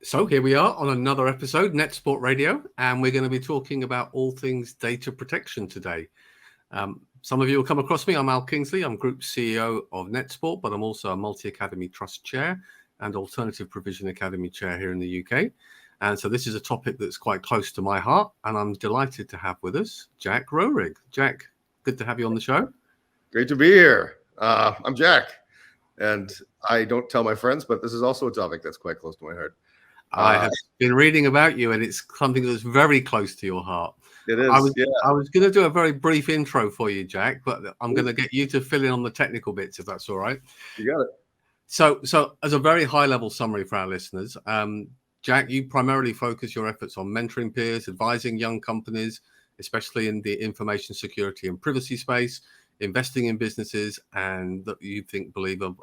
So here we are on another episode, NetSupport Radio, and we're going to be talking about all things data protection today. Some of you will come across me. I'm Al Kingsley. I'm Group CEO of NetSupport, but I'm also a Multi-Academy Trust Chair and Alternative Provision Academy Chair here in the UK. And so this is a topic that's quite close to my heart, and I'm delighted to have with us Jack Roehrig. Jack, good to have you on the show. Great to be here. I'm Jack, and I don't tell my friends, but this is also a topic that's quite close to my heart. I have been reading about you, and it's something that's very close to your heart. It is. I was going to do a very brief intro for you, Jack, but I'm going to get you to fill in on the technical bits, if that's all right. You got it. So as a very high-level summary for our listeners, Jack, you primarily focus your efforts on mentoring peers, advising young companies, especially in the information security and privacy space, investing in businesses and that you believe of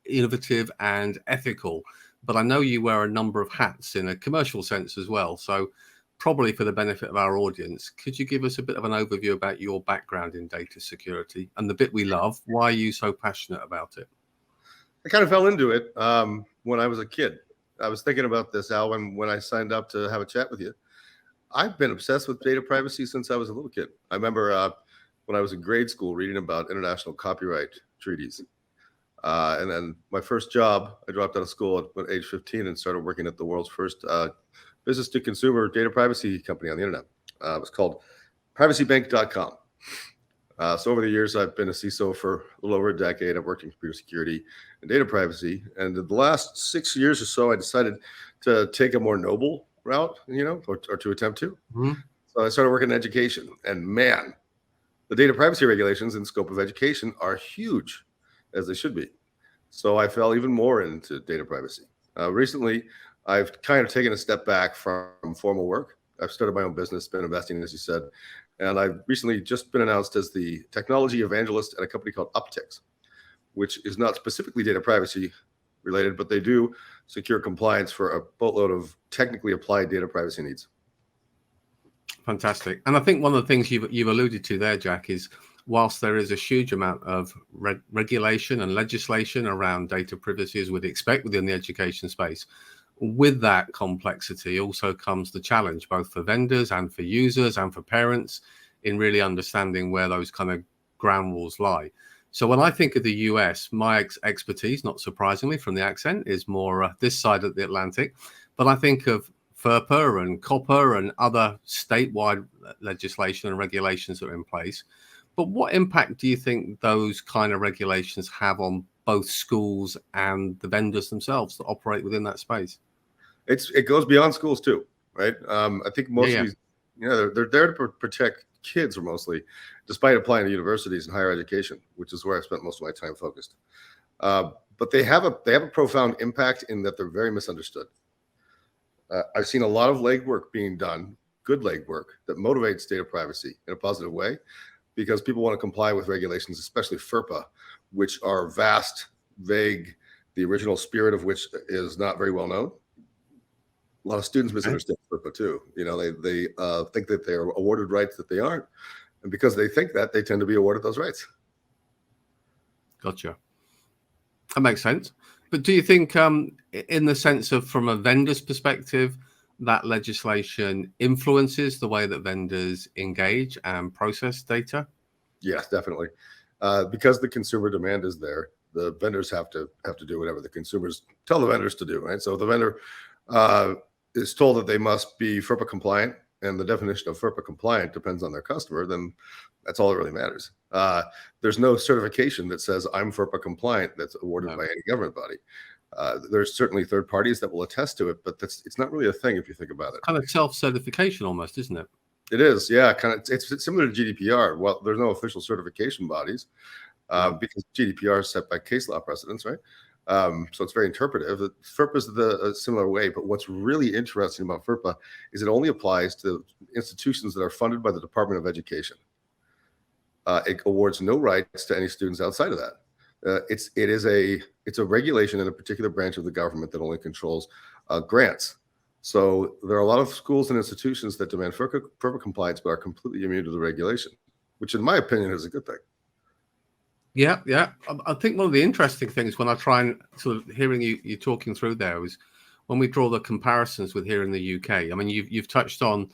innovative and ethical. But I know you wear a number of hats in a commercial sense as well. So probably for the benefit of our audience, could you give us a bit of an overview about your background in data security and the bit we love? Why are you so passionate about it? I kind of fell into it when I was a kid. I was thinking about this, Al, when I signed up to have a chat with you. I've been obsessed with data privacy since I was a little kid. I remember when I was in grade school reading about international copyright treaties. And then my first job, I dropped out of school at age 15 and started working at the world's first business-to-consumer data privacy company on the internet. It was called privacybank.com. So over the years, I've been a CISO for a little over a decade. I've worked in computer security and data privacy. And in the last 6 years or so, I decided to take a more noble route, or to attempt to. Mm-hmm. So I started working in education. And man, the data privacy regulations in scope of education are huge, as they should be. So I fell even more into data privacy. Recently, I've kind of taken a step back from formal work. I've started my own business, been investing, as you said, and I've recently just been announced as the technology evangelist at a company called edtech, which is not specifically data privacy related, but they do secure compliance for a boatload of technically applied data privacy needs. Fantastic. And I think one of the things you've alluded to there, Jack, is whilst there is a huge amount of regulation and legislation around data privacy, as we'd expect within the education space, with that complexity also comes the challenge, both for vendors and for users and for parents, in really understanding where those kind of ground rules lie. So when I think of the US, my expertise, not surprisingly from the accent, is more this side of the Atlantic. But I think of FERPA and COPPA and other statewide legislation and regulations that are in place. But what impact do you think those kind of regulations have on both schools and the vendors themselves that operate within that space? It goes beyond schools too, right? I think most of these, they're there to protect kids mostly, despite applying to universities and higher education, which is where I've spent most of my time focused. But they have a profound impact in that they're very misunderstood. I've seen a lot of legwork being done, good legwork that motivates data privacy in a positive way, because people want to comply with regulations, especially FERPA, which are vast, vague, the original spirit of which is not very well known. A lot of students misunderstand FERPA too. They think that they're awarded rights that they aren't. And because they think that, they tend to be awarded those rights. Gotcha. That makes sense. But do you think, in the sense of from a vendor's perspective, that legislation influences the way that vendors engage and process data? Yes, definitely. Because the consumer demand is there, the vendors have to do whatever the consumers tell the vendors to do, right? So the vendor is told that they must be FERPA compliant, and the definition of FERPA compliant depends on their customer, then that's all that really matters. There's no certification that says I'm FERPA compliant that's awarded by any government body. There's certainly third parties that will attest to it, but it's not really a thing if you think about it. Kind of self-certification almost, isn't it? It is, yeah. It's similar to GDPR. Well, there's no official certification bodies because GDPR is set by case law precedents, right? So it's very interpretive. FERPA is a similar way, but what's really interesting about FERPA is it only applies to institutions that are funded by the Department of Education. It awards no rights to any students outside of that. It's a regulation in a particular branch of the government that only controls grants. So there are a lot of schools and institutions that demand FERPA compliance but are completely immune to the regulation, which in my opinion is a good thing. Yeah. I think one of the interesting things when I try and sort of hearing you talking through there is when we draw the comparisons with here in the UK, I mean, you've touched on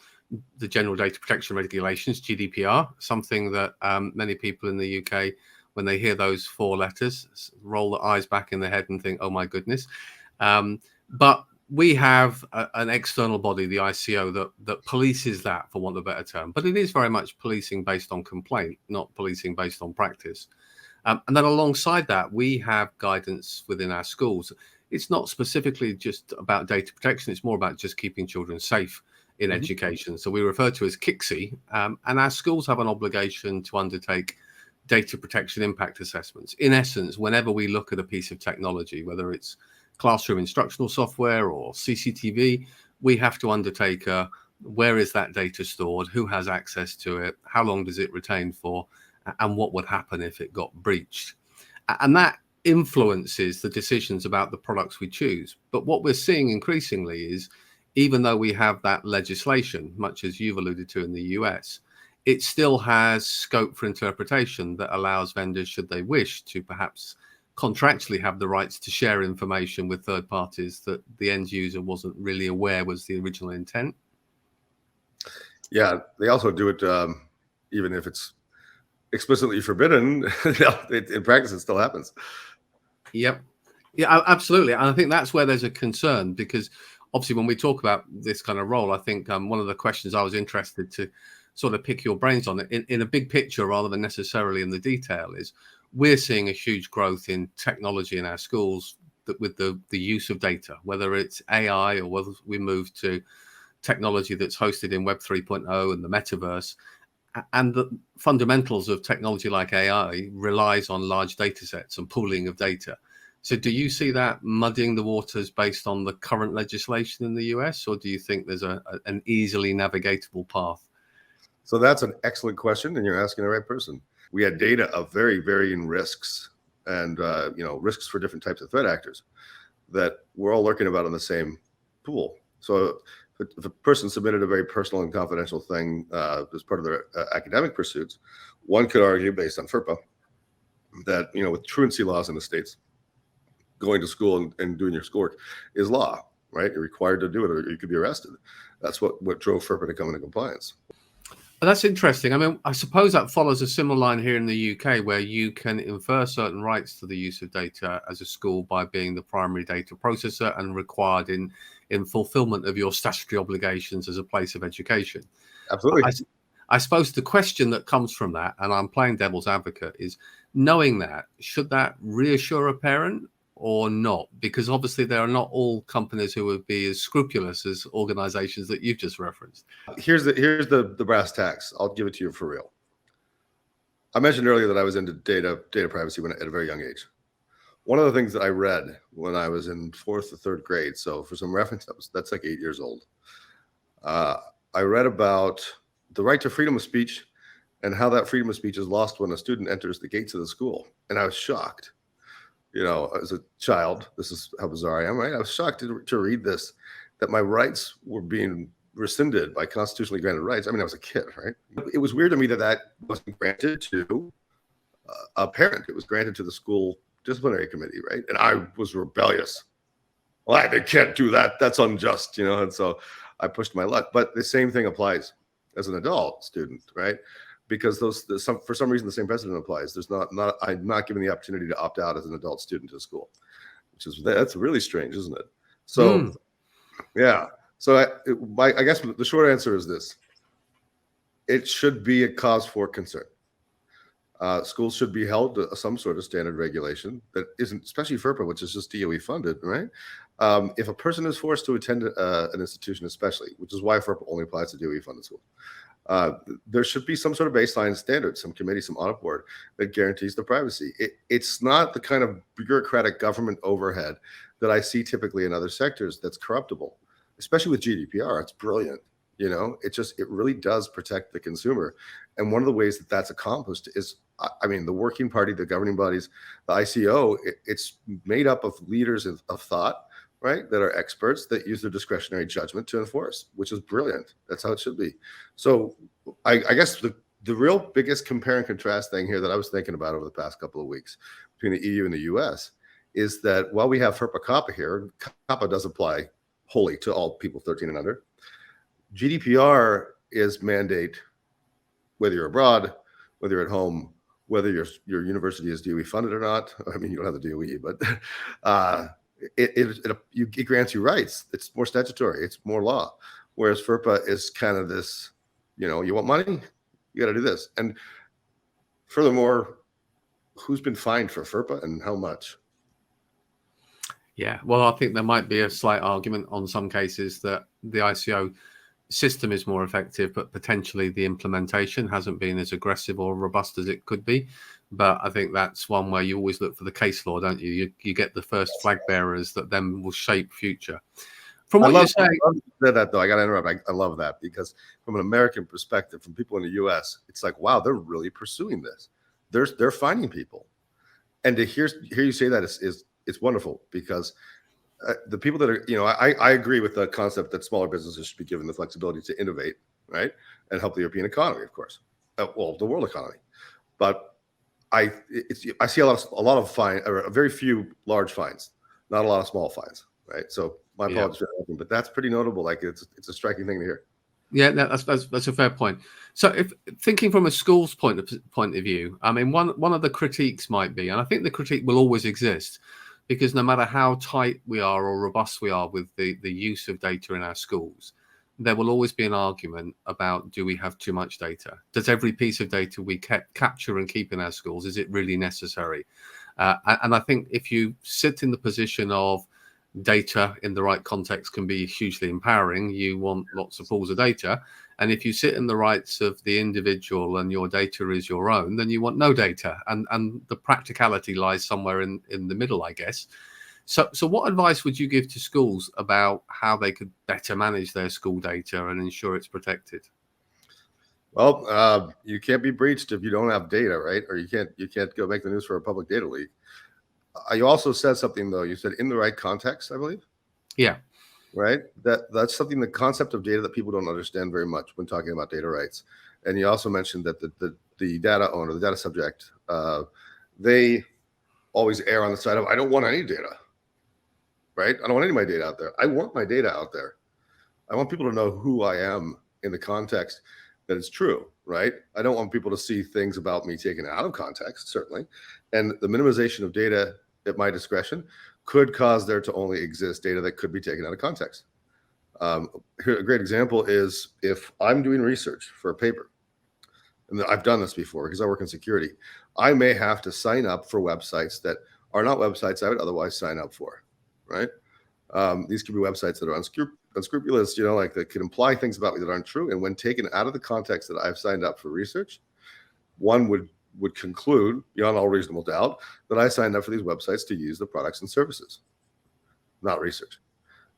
the General Data Protection Regulations, GDPR, something that many people in the UK, when they hear those 4 letters, roll their eyes back in their head and think, oh my goodness. But we have an external body, the ICO, that polices that, for want of a better term. But it is very much policing based on complaint, not policing based on practice. And then alongside that, we have guidance within our schools. It's not specifically just about data protection. It's more about just keeping children safe in education. So we refer to as KICSI, and our schools have an obligation to undertake data protection impact assessments. In essence, whenever we look at a piece of technology, whether it's classroom instructional software or CCTV, we have to undertake where is that data stored, who has access to it, how long does it retain for, and what would happen if it got breached. And that influences the decisions about the products we choose. But what we're seeing increasingly is, even though we have that legislation, much as you've alluded to in the US, it still has scope for interpretation that allows vendors, should they wish, to perhaps contractually have the rights to share information with third parties that the end user wasn't really aware was the original intent. Yeah, they also do it even if it's explicitly forbidden. In practice, it still happens. Yep. Yeah, absolutely. And I think that's where there's a concern, because obviously when we talk about this kind of role, I think one of the questions I was interested to sort of pick your brains on it in a big picture rather than necessarily in the detail is, we're seeing a huge growth in technology in our schools that with the use of data, whether it's AI or whether we move to technology that's hosted in Web 3.0 and the metaverse. And the fundamentals of technology like AI relies on large data sets and pooling of data. So do you see that muddying the waters based on the current legislation in the US, or do you think there's an easily navigatable path? So that's an excellent question, and you're asking the right person. We had data of very varying risks and risks for different types of threat actors that we're all looking about in the same pool. So if a person submitted a very personal and confidential thing as part of their academic pursuits, one could argue, based on FERPA, that with truancy laws in the States, going to school and doing your schoolwork is law, right? You're required to do it, or you could be arrested. That's what drove FERPA to come into compliance. That's interesting. I mean, I suppose that follows a similar line here in the UK, where you can infer certain rights to the use of data as a school by being the primary data processor and required in fulfillment of your statutory obligations as a place of education. Absolutely. I suppose the question that comes from that, and I'm playing devil's advocate, is knowing that, should that reassure a parent or not? Because obviously there are not all companies who would be as scrupulous as organizations that you've just referenced. Here's the brass tacks. I'll give it to you for real. I mentioned earlier that I was into data privacy at a very young age. One of the things that I read when I was in 4th or 3rd grade, so for some reference, that's like 8 years old. I read about the right to freedom of speech and how that freedom of speech is lost when a student enters the gates of the school. And I was shocked. As a child, this is how bizarre I am, right? I was shocked to read this, that my rights were being rescinded by constitutionally granted rights. I mean, I was a kid, right? It was weird to me that wasn't granted to a parent. It was granted to the school disciplinary committee, right? And I was rebellious. Well, they can't do that. That's unjust, And so I pushed my luck. But the same thing applies as an adult student, right? Because for some reason the same precedent applies. I'm not given the opportunity to opt out as an adult student to school, that's really strange, isn't it? So yeah. So I guess the short answer is this: it should be a cause for concern. Schools should be held to some sort of standard regulation that isn't, especially FERPA, which is just DOE funded, right? If a person is forced to attend an institution, especially, which is why FERPA only applies to DOE funded schools, there should be some sort of baseline standard, some committee, some audit board that guarantees the privacy. It's not the kind of bureaucratic government overhead that I see typically in other sectors that's corruptible, especially with GDPR. It's brilliant. It really does protect the consumer. And one of the ways that that's accomplished is, the working party, the governing bodies, the ICO, it's made up of leaders of thought, right, that are experts that use their discretionary judgment to enforce, which is brilliant. That's how it should be. So I guess the real biggest compare and contrast thing here that I was thinking about over the past couple of weeks between the EU and the US is that while we have FERPA COPPA here, COPPA does apply wholly to all people 13 and under. GDPR is mandate, whether you're abroad, whether you're at home, whether your university is DOE funded or not. I mean, you don't have the DOE, but it grants you rights. It's more statutory. It's more law. Whereas FERPA is kind of this, you want money, you got to do this. And furthermore, who's been fined for FERPA and how much? Yeah, well, I think there might be a slight argument on some cases that the ICO system is more effective, but potentially the implementation hasn't been as aggressive or robust as it could be. But I think that's one where you always look for the case law, don't you? You get the first flag bearers that then will shape future. From what you're saying, I love that though. I got to interrupt. I love that because from an American perspective, from people in the U.S., it's like, wow, they're really pursuing this. They're finding people, and to hear you say that is wonderful because the people that are, I agree with the concept that smaller businesses should be given the flexibility to innovate, right, and help the European economy, of course, well, the world economy. But I see a lot of fine, or very few large fines, not a lot of small fines, right? So my apologies for that, but that's pretty notable. Like it's a striking thing to hear. Yeah, that's a fair point. So, if thinking from a school's point of view, I mean, one of the critiques might be, and I think the critique will always exist, because no matter how tight we are or robust we are with the use of data in our schools, there will always be an argument about, do we have too much data? Does every piece of data we capture and keep in our schools, is it really necessary? And I think if you sit in the position of data in the right context can be hugely empowering, you want lots of pools of data. And if you sit in the rights of the individual and your data is your own, then you want no data. And the practicality lies somewhere in the middle, I guess. So what advice would you give to schools about how they could better manage their school data and ensure it's protected? Well, you can't be breached if you don't have data, right? Or you can't go make the news for a public data leak. You also said something though. You said in the right context, I believe. Yeah. Right. That's something, the concept of data that people don't understand very much when talking about data rights. And you also mentioned that the data owner, the data subject, they always err on the side of, I don't want any data. Right. I don't want any of my data out there. I want my data out there. I want people to know who I am in the context that is true. Right. I don't want people to see things about me taken out of context, certainly. And the minimization of data at my discretion could cause there to only exist data that could be taken out of context. Here, a great example is if I'm doing research for a paper, and I've done this before because I work in security, I may have to sign up for websites that are not websites I would otherwise sign up for, right? These could be websites that are unscrupulous, like that could imply things about me that aren't true. And when taken out of the context that I've signed up for research, one would conclude beyond all reasonable doubt that I signed up for these websites to use the products and services, not research.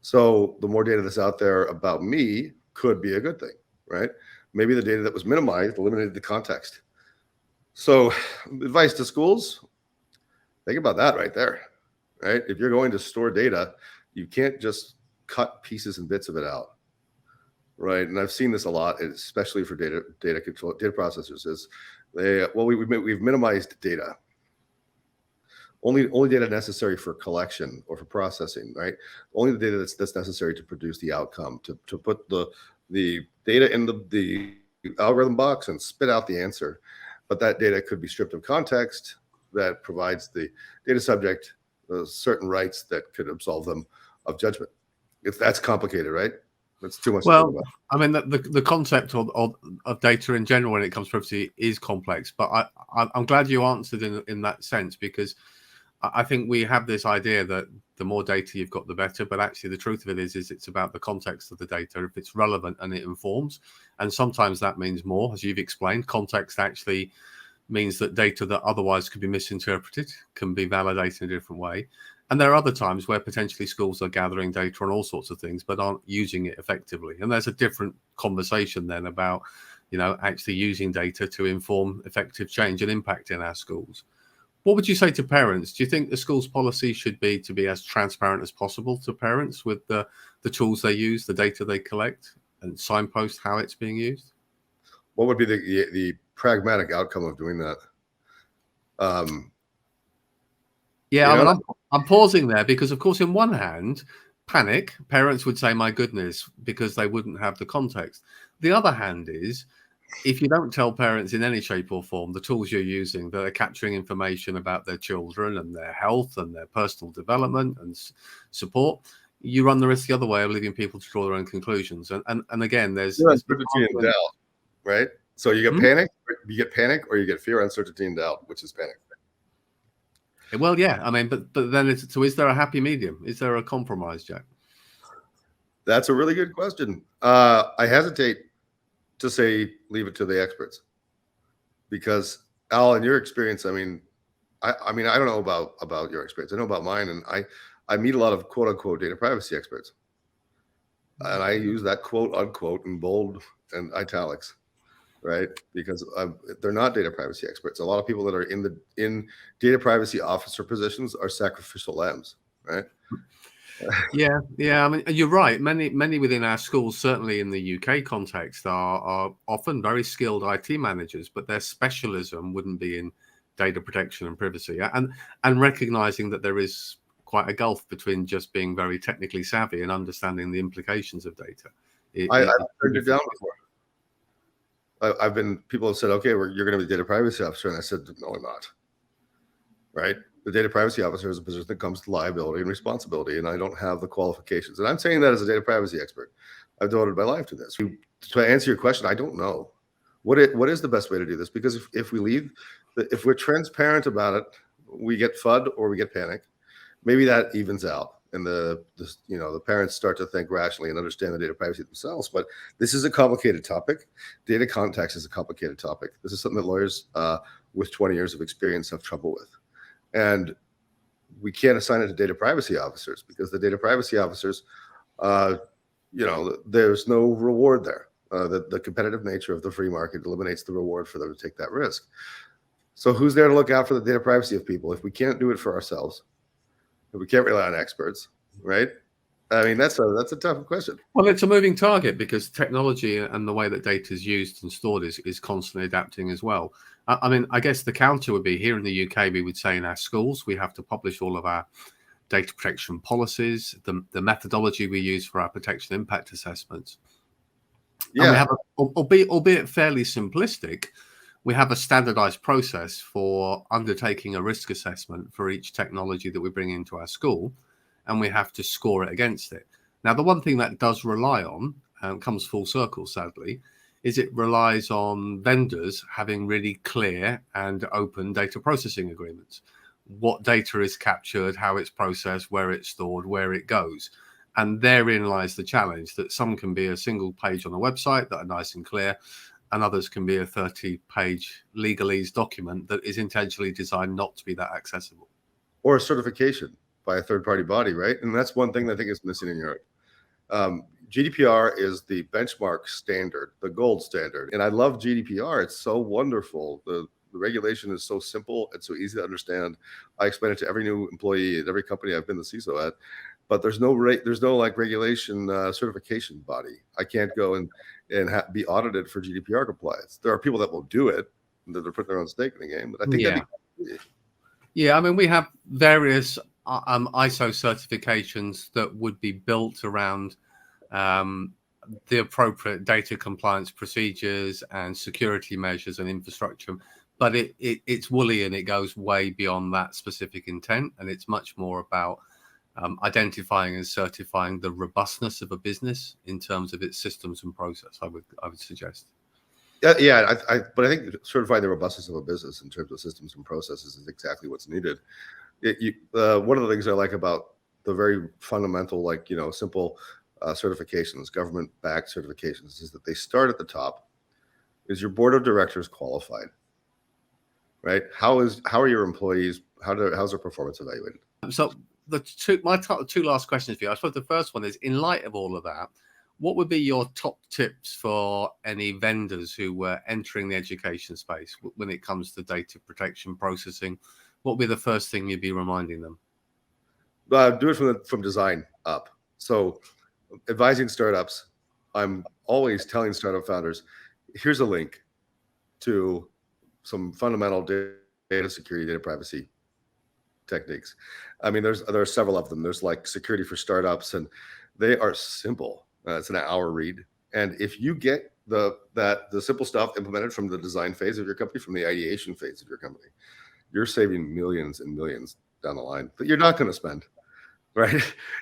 So the more data that's out there about me could be a good thing, right? Maybe the data that was minimized eliminated the context. So advice to schools, think about that right there, right? If you're going to store data, you can't just cut pieces and bits of it out, right? And I've seen this a lot, especially for data processors, is we've minimized data. Only data necessary for collection or for processing, right? Only the data that's necessary to produce the outcome, to put the data in the algorithm box and spit out the answer. But that data could be stripped of context that provides the data subject certain rights that could absolve them of judgment. If that's complicated, right? That's too much. Well, I mean, the concept of data in general when it comes to privacy is complex, but I'm glad you answered in that sense, because I think we have this idea that the more data you've got, the better. But actually, the truth of it is it's about the context of the data. If it's relevant and it informs, and sometimes that means more, as you've explained. Context actually means that data that otherwise could be misinterpreted can be validated in a different way. And there are other times where potentially schools are gathering data on all sorts of things, but aren't using it effectively. And there's a different conversation then about, actually using data to inform effective change and impact in our schools. What would you say to parents? Do you think the school's policy should be to be as transparent as possible to parents with the tools they use, the data they collect, and signpost how it's being used? What would be the pragmatic outcome of doing that? I'm pausing there because, of course, in one hand, panic. Parents would say, my goodness, because they wouldn't have the context. The other hand is, if you don't tell parents in any shape or form the tools you're using that are capturing information about their children and their health and their personal development and support, you run the risk the other way of leaving people to draw their own conclusions. And again, there's uncertainty and doubt, right? So you get panic, or you get fear, uncertainty, and doubt, which is panic. Well, yeah, I mean, but then so is there a happy medium? Is there a compromise, Jack? That's a really good question. I hesitate to say leave it to the experts, because Al, in your experience, I mean, I don't know about your experience. I know about mine, and I meet a lot of quote unquote data privacy experts, and I use that quote unquote in bold and italics, right? Because they're not data privacy experts. A lot of people that are in data privacy officer positions are sacrificial lambs, right? Yeah. I mean, you're right. Many within our schools, certainly in the UK context, are often very skilled IT managers, but their specialism wouldn't be in data protection and privacy. And recognizing that there is quite a gulf between just being very technically savvy and understanding the implications of data. I've turned it down before. People have said, okay, you're going to be a data privacy officer. And I said, no, I'm not. Right? The data privacy officer is a position that comes to liability and responsibility, and I don't have the qualifications. And I'm saying that as a data privacy expert. I've devoted my life to this. To answer your question, I don't know. What is the best way to do this? Because if we're transparent about it, we get FUD or we get panic. Maybe that evens out, and the parents start to think rationally and understand the data privacy themselves. But this is a complicated topic. Data context is a complicated topic. This is something that lawyers with 20 years of experience have trouble with. And we can't assign it to data privacy officers, because the data privacy officers, there's no reward there. The competitive nature of the free market eliminates the reward for them to take that risk. So who's there to look out for the data privacy of people if we can't do it for ourselves? If we can't rely on experts, right? I mean, that's a tough question. Well, it's a moving target, because technology and the way that data is used and stored is constantly adapting as well. I mean, I guess the counter would be, here in the UK, we would say in our schools, we have to publish all of our data protection policies, the methodology we use for our protection impact assessments. Yeah. And we have, albeit fairly simplistic, we have a standardized process for undertaking a risk assessment for each technology that we bring into our school, and we have to score it against it. Now, the one thing that does rely on, comes full circle, sadly, is it relies on vendors having really clear and open data processing agreements. What data is captured, how it's processed, where it's stored, where it goes. And therein lies the challenge, that some can be a single page on a website that are nice and clear, and others can be a 30-page legalese document that is intentionally designed not to be that accessible. Or a certification by a third-party body, right? And that's one thing that I think is missing in Europe. GDPR is the benchmark standard, the gold standard. And I love GDPR. It's so wonderful. The regulation is so simple. It's so easy to understand. I explain it to every new employee at every company I've been the CISO at. But there's no like regulation certification body. I can't go and be audited for GDPR compliance. There are people that will do it, that they're putting their own stake in the game. But I think I mean, we have various ISO certifications that would be built around the appropriate data compliance procedures and security measures and infrastructure, but it's woolly, and it goes way beyond that specific intent, and it's much more about identifying and certifying the robustness of a business in terms of its systems and process. I would suggest. But I think certifying the robustness of a business in terms of systems and processes is exactly what's needed. One of the things I like about the very fundamental, simple certifications, government-backed certifications, is that they start at the top. Is your board of directors qualified? Right? How are your employees? How's their performance evaluated? So my two last questions for you. I suppose the first one is, in light of all of that, what would be your top tips for any vendors who were entering the education space when it comes to data protection processing? What would be the first thing you'd be reminding them? Do it from design up. So advising startups, I'm always telling startup founders, here's a link to some fundamental data security, data privacy techniques. I mean, there are several of them. There's like security for startups, and they are simple. It's an hour read. And if you get the simple stuff implemented from the design phase of your company, from the ideation phase of your company, you're saving millions and millions down the line that you're not going to spend, right?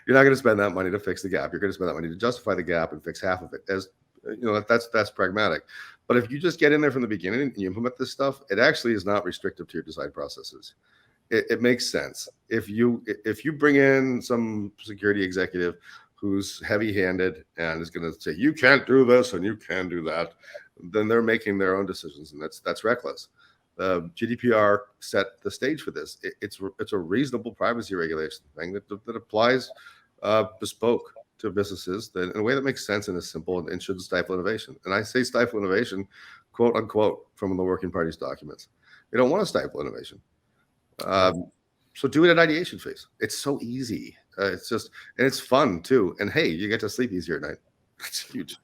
You're not going to spend that money to fix the gap. You're going to spend that money to justify the gap and fix half of it. As you know, that's pragmatic. But if you just get in there from the beginning and you implement this stuff, it actually is not restrictive to your design processes. It makes sense. If you bring in some security executive who's heavy-handed and is going to say you can't do this and you can do that, then they're making their own decisions, and that's reckless. GDPR set the stage for this. It's a reasonable privacy regulation thing that applies bespoke to businesses in a way that makes sense and is simple and shouldn't stifle innovation. And I say stifle innovation, quote unquote, from the working party's documents. They don't want to stifle innovation. So do it at ideation phase. It's so easy. And it's fun too. And hey, you get to sleep easier at night. It's huge.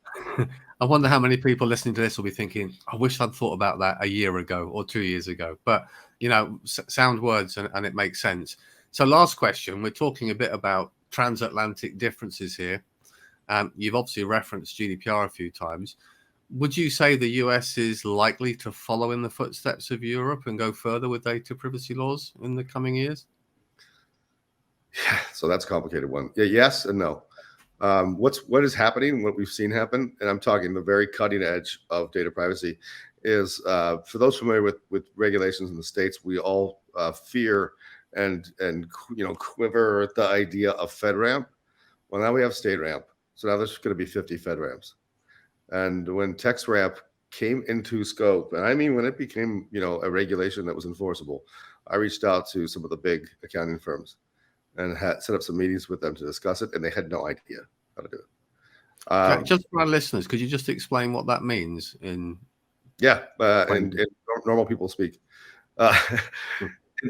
I wonder how many people listening to this will be thinking, I wish I'd thought about that a year ago or 2 years ago. But, you know, sound words and it makes sense. So last question, we're talking a bit about transatlantic differences here. You've obviously referenced GDPR a few times. Would you say the US is likely to follow in the footsteps of Europe and go further with data privacy laws in the coming years? Yeah, so that's a complicated one. Yeah, yes and no. What is happening, what we've seen happen, and I'm talking the very cutting edge of data privacy, is for those familiar with regulations in the States, we all fear and quiver at the idea of FedRAMP. Well, now we have StateRAMP. So now there's going to be 50 FedRAMPs. And when TextRAMP came into scope, and I mean when it became a regulation that was enforceable, I reached out to some of the big accounting firms and had set up some meetings with them to discuss it, and they had no idea how to do it. Just for our listeners, could you just explain what that means? In normal people speak.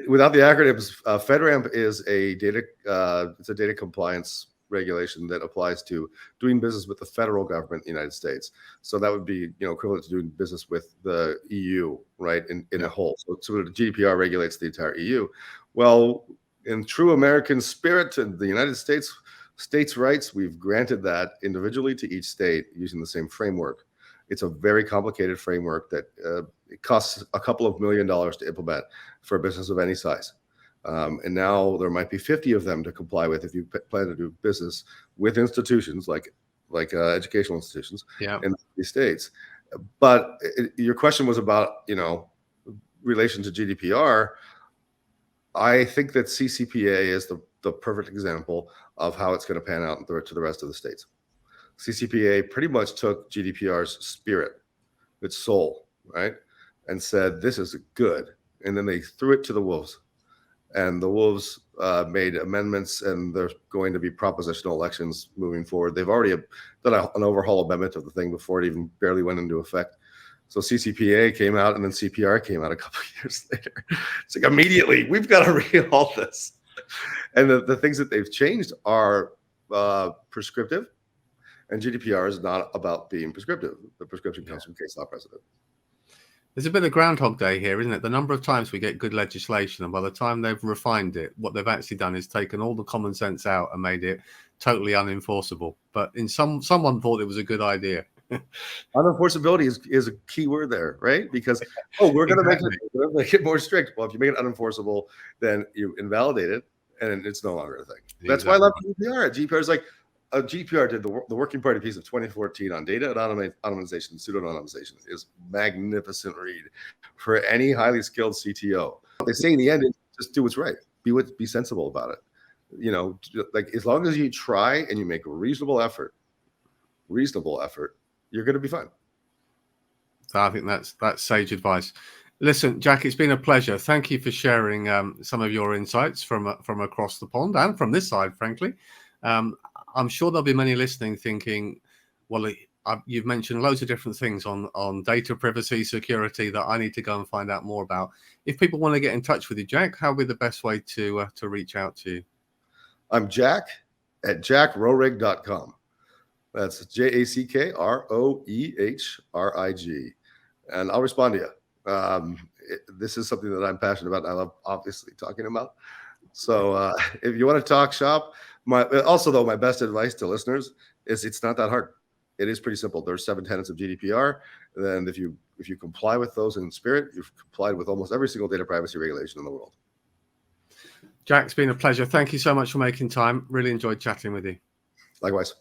Without the acronyms, FedRAMP is a data compliance regulation that applies to doing business with the federal government in the United States. So that would be equivalent to doing business with the EU, right? In a whole. So the GDPR regulates the entire EU. Well, in true American spirit and the United States rights, we've granted that individually to each state using the same framework. It's a very complicated framework that it costs a couple of $1 million to implement for a business of any size. And now there might be 50 of them to comply with if you plan to do business with institutions like educational institutions in the states. But your question was about relation to GDPR. I think that CCPA is the perfect example of how it's going to pan out to the rest of the states. CCPA pretty much took GDPR's spirit, its soul, right, and said, this is good. And then they threw it to the wolves. And the wolves made amendments, and there's going to be propositional elections moving forward. They've already done an overhaul amendment of the thing before it even barely went into effect. So CCPA came out, and then CPR came out a couple of years later. It's like immediately, we've got to rehaul this. And the things that they've changed are prescriptive, and GDPR is not about being prescriptive. The prescription comes from case law precedent. There's a bit of Groundhog Day here, isn't it? The number of times we get good legislation, and by the time they've refined it, what they've actually done is taken all the common sense out and made it totally unenforceable. But someone thought it was a good idea. Unenforceability is a key word there, right? Because we're going to make it more strict. Well, if you make it unenforceable, then you invalidate it, and it's no longer a thing. That's why I love GDPR. GDPR is like GDPR did the working party piece of 2014 on data anonymization, pseudo-anonymization is magnificent read for any highly skilled CTO. They say in the end, just do what's right. Be sensible about it. Like as long as you try and you make a reasonable effort, you're going to be fine. I think that's sage advice. Listen, Jack, it's been a pleasure. Thank you for sharing some of your insights from across the pond and from this side, frankly. I'm sure there'll be many listening thinking, well, you've mentioned loads of different things on data privacy, security that I need to go and find out more about. If people want to get in touch with you, Jack, how would be the best way to reach out to you? I'm Jack at jackroehrig.com. That's JACKROEHRIG. And I'll respond to you. This is something that I'm passionate about. And I love obviously talking about. So if you want to talk shop, my best advice to listeners is it's not that hard. It is pretty simple. There's 7 tenets of GDPR. And if you comply with those in spirit, you've complied with almost every single data privacy regulation in the world. Jack, it's been a pleasure. Thank you so much for making time. Really enjoyed chatting with you. Likewise.